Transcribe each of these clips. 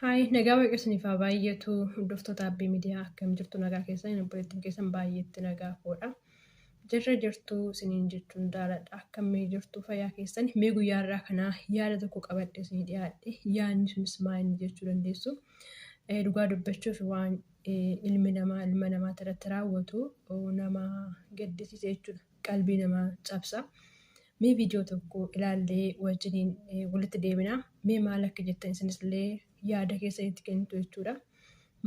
Haay nagaa waaqessaniif haa baay'atu hordoftoota Abbii Miidiyaa akkam jirtu nagaa keessan obboleettiin keessan baay'eetti nagaa koodha. Jirra jirtu isiniin jechuun jaaladha akkamii jirtu fayyaa keessan mee guyyaa irraa kanaa yaada tokko qabadhe isinii dhiyaadhe yaadni sunis maal jechuu dandeessu. Dhugaa dubbachuuf waan ilma namaa irratti raawwatu nama gaddisiisa jechuudha. Qalbii namaa cabsa. Mee viidiyoo tokko ilaallee wajjiniin walitti deebina. Mee maal akka jettan isinillee yaada keessanitti kennitu jechuudha.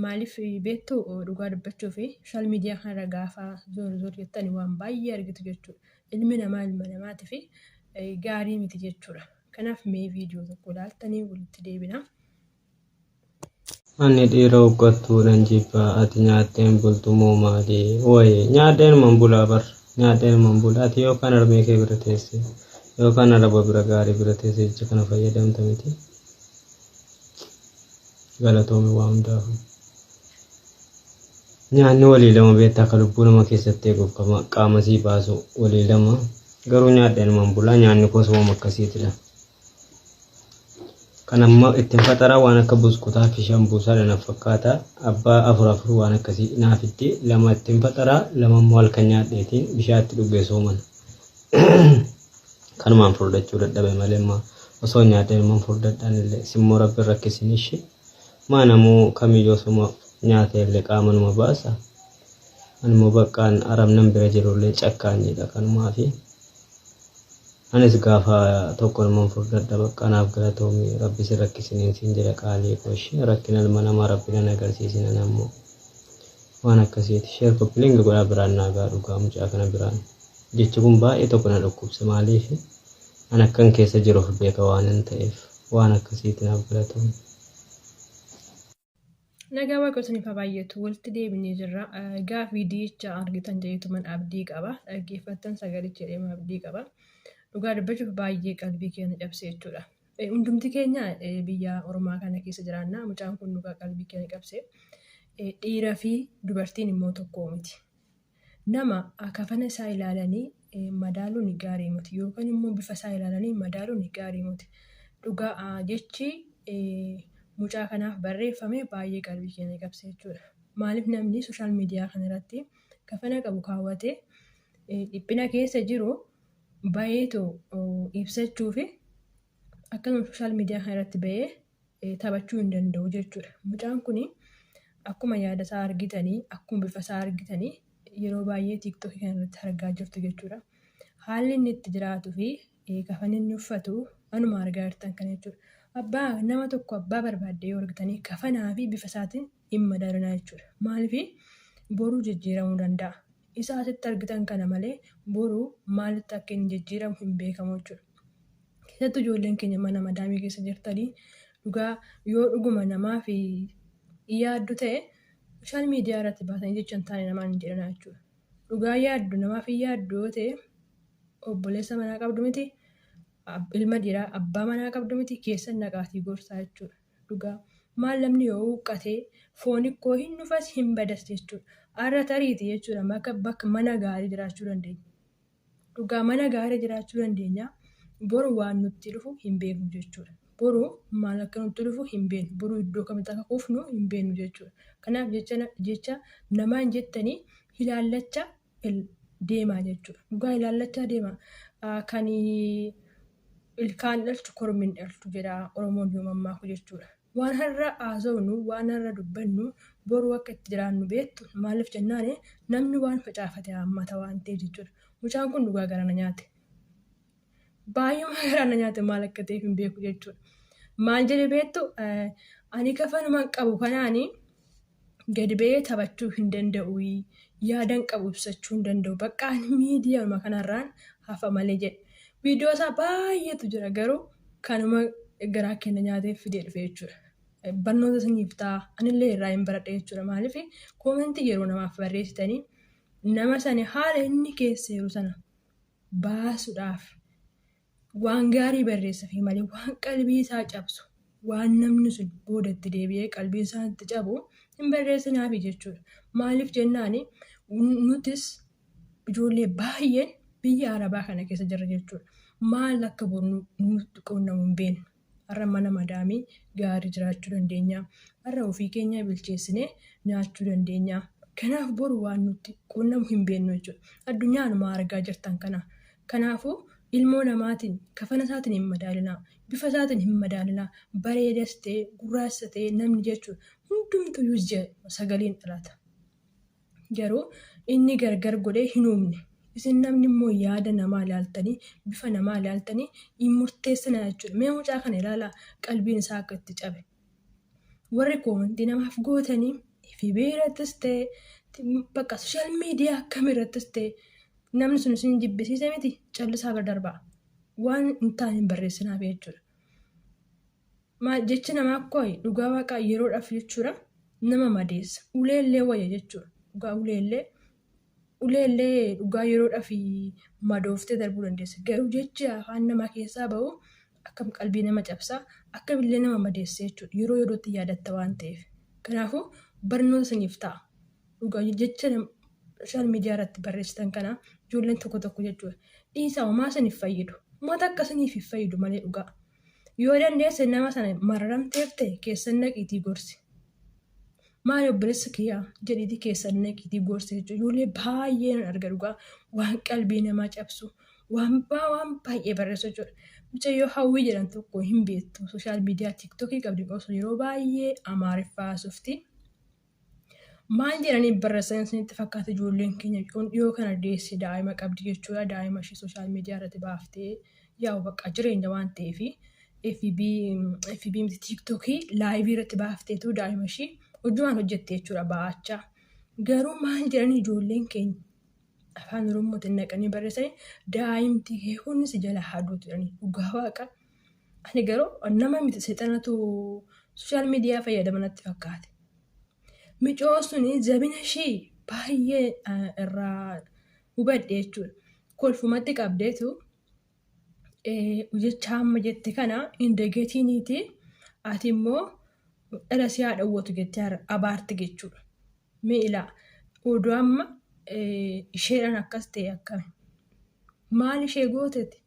Maaliif beektu dhugaa dubbachuu fi sooshaal miidiyaa kanarra gaafa zoor jettanii waan baay'ee argitu jechuudha. Ilmi namaati fi gaarii miti jechuudha. Kanaaf mee viidiyoo tokko ilaaltanii walitti deebina. Ani dhiira uffatuudhaan jibba ati nyaatteen bultu moo maali? Wayii nyaatteen manbulaa bar nyaatteen manbulaa ati yookaan harmee kee bira teesse yookaan araba bira gaarii bira teesse jecha kana fayyadamta miti. Galatoomii waa hundaafu. Nyaanni walii lama beektaa akka lubbuu nama keessatti eeguuf qaama sii baasu walii lama garuu nyaadhaan manbulaa nyaanni kosuma akkasiitidha. Kan amma ittiin faxaraa waan akka buskutaa fi shambuusaa danaaf fakkaata abbaa afur waan akkasii naafitti lama ittiin faxaraa lama immoo halkan nyaadheetiin bishaatti dhugeessooman. Kanumaan furdachuu dadhabe malee immoo osoo nyaadhaan immoo furdadhaan illee simmoo rabbi rakkisinishi. Maanamoo kamiyyoo suma nyaata illee qaama numa baasa. Anuma baqqaan aramnan bira jirullee cakkaanidha kanumaa fi anis gaafa tokko nama furdadha baqqanaaf galatoomii rabbi si rakkisiniin siin jedha qaalii qoshi rakkina ilma namaa rabbina agarsiisina nammoo waan akkasiiti sheer koppilinga godhaa biraan naagaa dhugaa mucaa kana biraan jechi kun baay'ee tokko na dhukkubse maaliif an akkan keessa jiruuf beeka waan hin ta'eef waan akkasiiti naaf galatoomii. Nagaa waaqessaniif haa baay'atu walitti deebinee jirra. Gaaf viidiyicha argitan jeetuman abdii qaba. Dhaggeeffattan sagalicha jedhama abdii qaba. Dhugaa dubbachuuf baay'ee qalbii keenya cabse jechuudha. Hundumti keenya biyya Oromaa kana keessa jiraanna. Mucaan kun dhugaa qalbii keenya cabse. Dhiiraa fi dubartiin immoo tokko miti. Nama kafana isaa ilaalanii madaaluun gaarii miti yookaan immoo bifa isaa ilaalanii madaaluun gaarii miti. Dhugaa jechi mucaa kanaaf barreeffame baay'ee qalbii keenya cabse jechuudha. Maaliif namni sooshaal miidiyaa kanarratti kafana qabu kaawwatee dhiphina keessa jiru baay'eetu ibsachuu fi akkasuma sooshaal miidiyaa kanarratti bahee taphachuu hin danda'u jechuudha. Mucaan kun akkuma yaada isaa argitanii akkuma bifa isaa argitanii yeroo baay'ee tiiktookii kanarratti argaa jirtu jechuudha. Haalli inni itti jiraatuu fi kafana inni uffatu anuma argaa jirtan kana jechuudha. Nama tokko abbaa barbaadde yoo argitanii kafanaa fi bifa isaatiin hin madaalanaa jechuudha. Maaliif boruu jijjiiramuu danda'a. Isa asitti argitan kana malee boruu maalitti akka inni jijjiiramu hin beekamu jechuudha. Keessattuu ijoolleen keenya mana madaamii keessa jirtanii dhugaa yoo dhuguma namaa fi yaaddu ta'e sooshaal miidiyaa irratti baasanii jecha hin taane namaan hin jedhana jechuudha. Dhugaa yaaddu namaa fi yaaddu yoo ta'e obboleessa manaa qabdu miti. Ilma dhiiraa abbaa manaa qabdu miti keessa naqaatii gorsaa jechuudha. Dhugaa maal namni yoo huqqatee foon ikkoo hin dhufas hin badas jechuudha. Har'a tariiti jechuudha bakka mana gaarii jiraachuu dandeenya. Dhugaa mana gaarii jiraachuu dandeenya. Boru waan nutti dhufu hin beeknu jechuudha. Boru maal akka nutti dhufu hin beeknu. Boru iddoo kamitti akka kufnu hin beeknu jechuudha. Kanaaf jecha namaan jettanii ilaallachaa deemaa jechuudha. Dhugaa ilaallachaa deemaa. Kan ilkaan dhalchu kormiin dhalchu jedha Oromoon yoo mammaaku jechuudha. Waan har'a haasofnu waan har'a dubbannu boruu akka itti jiraannu beektu maaliif jennaan namni waan facaafate hammata waan ta'eef jechuudha. Mucaan kun dhugaa garana nyaate. Baay'ee garana nyaate maal akka ta'eef hin beeku jechuudha. Maal jedhe beektu ani kafanuma qabu kanaanii gadi ba'ee taphachuu hin danda'u yaadan qabu ibsachuu hin danda'u bakka miidiyaa kanarraan hafa malee jedhe. Viidiyoo isaa baay'eetu jira garuu kanuma garaa keenya nyaatee fidee dhufe jechuudha. Barnoota isiniif ta'a anillee irraa hin baradhe jechuudha. Maaliif koomentii yeroo namaaf barreessitanii nama sana haala inni keessa jiru sana baasuudhaaf waan gaarii barreessafi malee waan qalbii isaa cabsu waan namni sun boodatti deebi'ee qalbii isaatti cabu hin barreessinaafi jechuudha. Maaliif jennaan nutis ijoollee baay'een biyya Arabaa kana keessa jirra jechuudha. Maal akka boru nutti qunnamu hin beeknu. har'a mana madaamii gaarii jiraachuu dandeenya. Har'a ofii keenya bilcheessinee nyaachuu dandeenya. Kanaaf boru waan nuti quunnamu hin beeknu jechuudha. Addunyaanuma argaa jirtan kana. Kanaafuu ilmoo namaatiin kafana isaatiin hin madaalinaa, bifa isaatiin hin madaalinaa, bareedas ta'e gurraasa ta'e namni jechuudha hundumtuu sagaleen dhalata. Garuu inni gargar godhee hin uumne. Isin namni immoo yaada namaa ilaaltanii bifa namaa ilaaltanii hin murteessina jechuudha. Mee mucaa kana ilaalaa qalbiin isaa akka itti cabe. Warri koomantii namaaf gootanii fi beerattis ta'e bakka sooshaal miidiyaa akkamiirrattis ta'e namni sun isin jibbisiise miti callisaa bira darbaa. Waan hin taane hin barreessinaaf jechuudha. Jechi namaa akkoo dhugaa waaqaa yeroodhaaf jechuudha nama madeessa. Uleellee wayya jechuudha. Dhugaa uleellee dhugaa yeroodhaaf madooftee darbuu dandeessa. Garuu jechi afaan namaa keessaa bahu akkam qalbii nama cabsaa akkamillee nama madeessa jechuudha. Yeroo yerootti yaadatta waan ta'eef. Kanaafuu barnoota isiniif ta'a. Dhugaa jecha sooshaal miidiyaa irratti barreessitan kana ijoolleen tokko jechuudha. Dhiisaa homaa isiniif fayyidu. Uummata akkasiniif hin fayyidu malee dhugaa. Yoo dandeesse nama sana mararamteef ta'e keessan naqiitii gorsi. Maali obboleessa kiyyaa jedhiitii keessan naqiitii gorsi jechuudha. Ijoollee baay'ee arga dhugaa waan qalbii namaa cabsu waan baay'ee barreessu jechuudha. Mucayyoo hawwii jedhan tokko hin beektu sooshaal miidiyaa tiiktookii qabdi osoo yeroo baay'ee amaariffaa haasofti. Maal jedhanii barreessan isinitti fakkaata ijoolleen keenya dhiyoo kana deessi daa'ima qabdi jechuudha. Daa'ima ishee sooshaal miidiyaa irratti baaftee yaa'u bakka jireenya waan ta'eef FB miti tiiktookii laayivii irratti baafteetu daa'ima ishee hojiiwwan hojjette jechuudha ba'achaa. Garuu maal jedhanii ijoolleen keenya afaan oromootiin naqanii barreessanii daa'imti kunis jala haduutu jedhanii dhugaa waaqa. Ani garuu nama miti seexanatu sooshaal miidiyaa fayyadamanatti fakkaate. Micoo suni jabina ishee baay'ee irraa hubadhe jechuudha. Kolfumatti qabdeetu jecha amma jette kana indegeetiiniiti ati immoo dhala si haa dhawwatu jettee abaarti jechuudha. Mee ilaa oduu amma isheedhaan akkas ta'e akkami? Maal ishee gooteeti?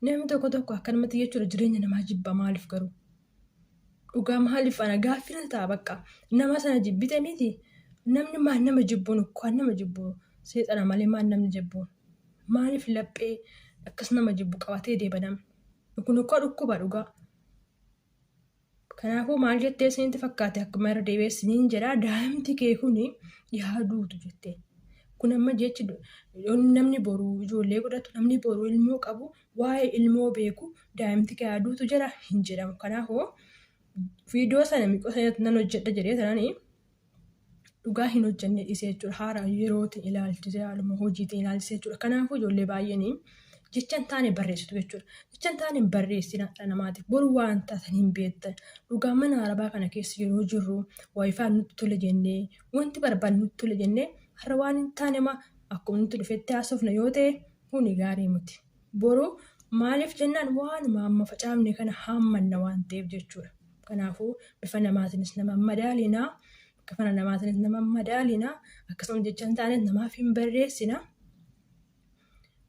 Namni tokko akkanumatti jechuudha jireenya namaa jibba maaliif garuu? Dhugaa maaliif ana gaaffina ta'a bakka nama sana jibbite miti namni maal nama jibbuun ukkoo nama jibbuun seexana malee maal namni jibbuun maaliif laphee akkas nama jibbu qabatee deeba namni kun ukkoo dhukkuba dhugaa. Kanaafuu maal jettee isinitti fakkaate akkuma irra deebi'eessiniin jedhaa daa'imti kee kuni yaaduutu jettee kun amma jechi namni boruu ijoollee godhatu namni boruu ilmoo qabu waa'ee ilmoo beeku daa'imti kee yaaduutu jira hin jedhamu. Kanaafuu viidiyoo sana miqoo sanatti nan hojjedha jedhee sananii dhugaa hin hojjenne dhiisee jechuudha. Haara yerootiin ilaalchisee haaluma hojiitiin ilaalchisee jechuudha. Kanaafuu ijoollee baay'een jecha hin taane barreessitu jechuudha. Jecha hin taane barreessina dhala namaatiif boru waan taatan hin beektan. Dhugaa mana arabaa kana keessa yeroo jirru waayifaan nutti tole jennee wanti barbaanne nutti tole jennee har'a waan hin taane akkuma nutti dhufetti haasofna yoo ta'e kuni gaarii miti. Boru maaliif jennaan waanuma amma facaafne kana haammanna waan ta'eef jechuudha. Kanaafuu bifa namaatiinis nama madaalinaa kafana namaatiinis nama madaalinaa akkasuma jecha hin taane namaaf hin barreessina.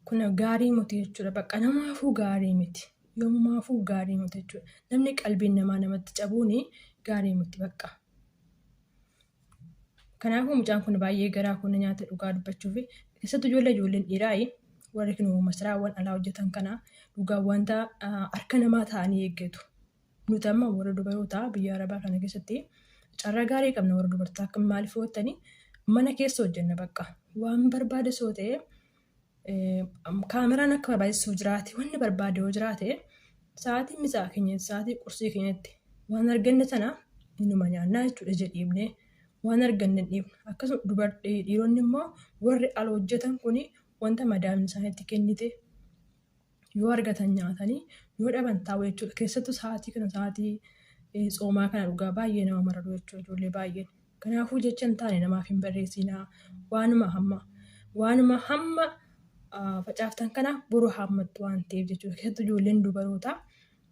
Kun gaarii miti jechuudha. Bakka namaafuu gaarii miti. Yommaafuu gaarii miti jechuudha. Namni qalbiin namaa namatti cabuuni gaarii miti bakka. Kanaafuu mucaan kun baay'ee garaa kun nyaata dhugaa dubbachuuf keessattuu ijoolleen dhiiraa warri kun masaraawwan alaa hojjetan kana dhugaa wanta harka namaa ta'anii eeggatu. Nuti amma warra dubarootaa biyya arabaa kana keessatti carraa gaarii qabna. Warra dubartaa akka maaliif hojjetanii mana keessa hojjenna bakka waan barbaade soo ta'e kaameraan akka barbaachisuu jiraate wanni barbaade yoo jiraate sa'aatii misaa keenyatti sa'aatii qursii keenyatti waan arganne sana inuma nyaannaa jechuudha jedhiibnee waan arganne dhiibna. Akkasuma dhiironni immoo warri ala hojjetan kuni wanta madaamni isaaniitti kennite yoo argatan nyaatanii yoo dhaban taa'u jechuudha. Keessattuu sa'aatii kana sa'aatii soomaa kana dhugaa baay'ee nama maradu jechuudha ijoollee baay'een. Kanaafuu jecha hin taane namaaf hin barreessinaa waanuma hamma facaaftan kana boru haammattu waan ta'eef jechuudha. Keessattuu ijoolleen dubarootaa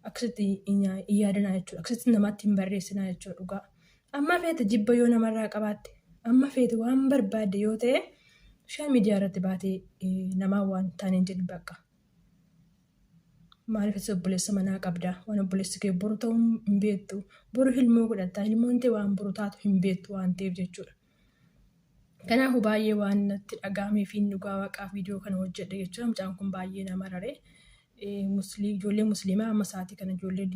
akkasitti hin yaadanaa jechuudha. Akkasitti namaatti hin barreessinaa jechuudha dhugaa. Amma feete jibba yoo namarraa qabaatte amma feete waan barbaadde yoo ta'e sooshaal miidiyaa irratti baatee namaa waan taaneen jedhu bakka. Maaliif obboleessa manaa qabdaa? Waan obboleessi kee boru ta'uu hin beektu. Boru ilmoo godhatta. Ilmoon ta'e waan boru taatu hin beektu waan ta'eef jechuudha. Kanaafuu baay'ee waan natti dhaga'amee fi dhugaa waaqaaf viidiyoo kana hojjedhe jechuudha. Mucaan kun baay'ee nama raree. Ijoollee musliimaa amma isaatii kana ijoolleen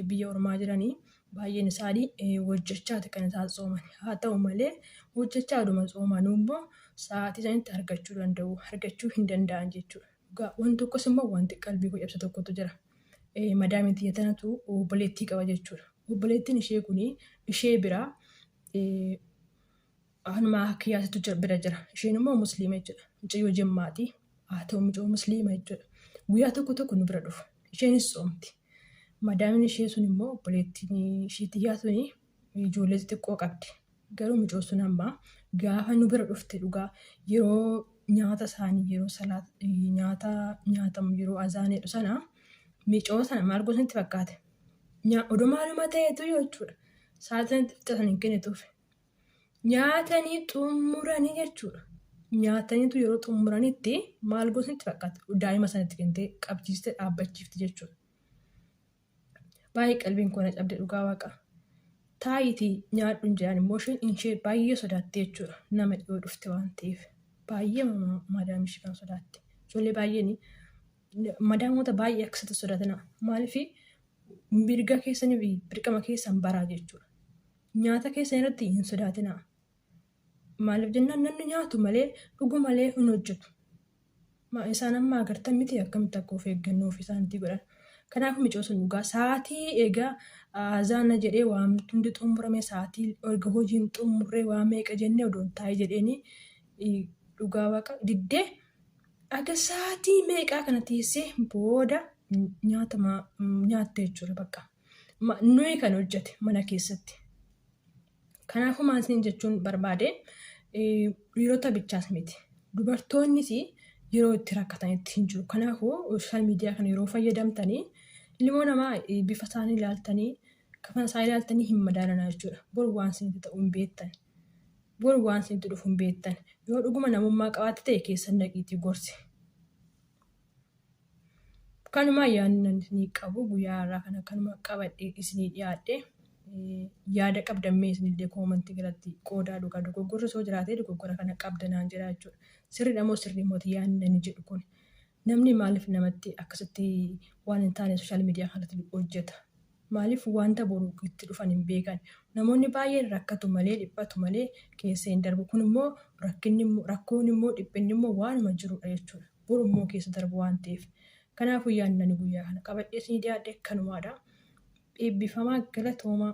biyya ormaa jiranii baay'een isaanii hojjechaati kan isaan sooman. Haa ta'u malee hojjechaa aduma soomanuu immoo sa'aatii isaaniitti argachuu danda'u. Argachuu hin danda'an jechuudha. Wanti tokkos immoo wanti qalbii koo cabse tokkotu jira. Madaamiin xiyya tanatu obboleettii qaba jechuudha. Obboleettiin ishee kuni ishee biraa hanumaa kiyyaasatu bira jira. Isheen immoo musliima jechuudha. Mucayyoo jimmaati. Haa ta'u mucoo musliima jechuudha. Guyyaa tokko nu bira dhufu. Isheenis soomti. Madaamiin ishee sun immoo obboleettiin ishee xiyyaa suni ijoollee xixiqqoo qabdi. Garuu mucoo sun amma gaafa nu bira dhufte dhugaa yeroo nyaata isaanii yeroo nyaatamu yeroo azaaneedhu sana mucoo sana maal gosanitti fakkaate. Oduu maaluma ta'eetu jechuudha. Sa'aatiin fixatan hin kennituuf. Nyaatanii xumuranii jechuudha. Nyaataniitu yeroo xumuranitti maal gosanitti fakkaate. Daa'ima sanatti kennitee qabsiistee dhaabbachiifti jechuudha. Baay'ee qalbiin koo na cabde dhugaa waaqa. Taayitii nyaadhu hin jedhan immoo ishee baay'ee sodaatte jechuudha. Nama dhiyoo dhufte waan ta'eef. Baay'ee madaam ishee kan sodaatte. Ijoollee baay'een madaamoota baay'ee akkasitti sodaatana. Maaliif mirga keessanii fi dirqama keessan baraa jechuudha. Nyaata keessan irratti hin sodaatinaa. Maaliif jennaan namni nyaatu malee dhugu malee hin hojjetu. Isaan amma agartan miti akkamitti akka of eeggannoo ofii isaaniitti godhan. Kanaaf mucoo sun dhugaa sa'aatii egaa azaana jedhee waan hundi xumurame sa'aatii erga hojiin xumurree waan meeqa jennee odoon taa'ee jedheeni dhugaa waaqa diddee aga sa'aatii meeqaa kana teessee booda nyaatte jechuudha bakka. Nuyi kan hojjete mana keessatti. Kanaafuu maal jechuun barbaade dhiirota bichaas miti. Dubartoonnis yeroo itti rakkatanitti hin jiru. Kanaafuu sooshaal miidiyaa kana yeroo fayyadamtanii ilmoo namaa bifa isaanii ilaaltanii kafana isaanii ilaaltanii hin madaalanaa jechuudha. Boru waan isinitti ta'u hin beektan. Boru waan isinitti dhufu hin beektan. Yoo dhuguma namummaa qabaatte ta'e keessan dhaqiitii gorsi. Kanumaa yaadni qabu guyyaa irraa kana kanuma qabadhee isinii dhiyaadhe. Yaada qabdammee isinillee koomantii jalatti qoodaa dhugaa dogoggorri soo jiraatee dogoggora kana qabdanaan jira jechuudha. Sirriidha moo sirrii mooti yaadni jedhu kun. Namni maaliif namatti akkasitti waan hin taane sooshaal miidiyaa kanatti hojjeta. Maaliif wanta boru itti dhufan hin beekan. Namoonni baay'een rakkatu malee dhiphatu malee keessa hin darbu. Kun immoo rakkoon immoo dhiphinni immoo waanuma jirudha jechuudha. Boru immoo keessa darbu waan ta'eef. Kanaafuu yaadni guyyaa kana qabadhee isinii dhiyaadhe kanumaadha. Eebbifamaa galatoomaa.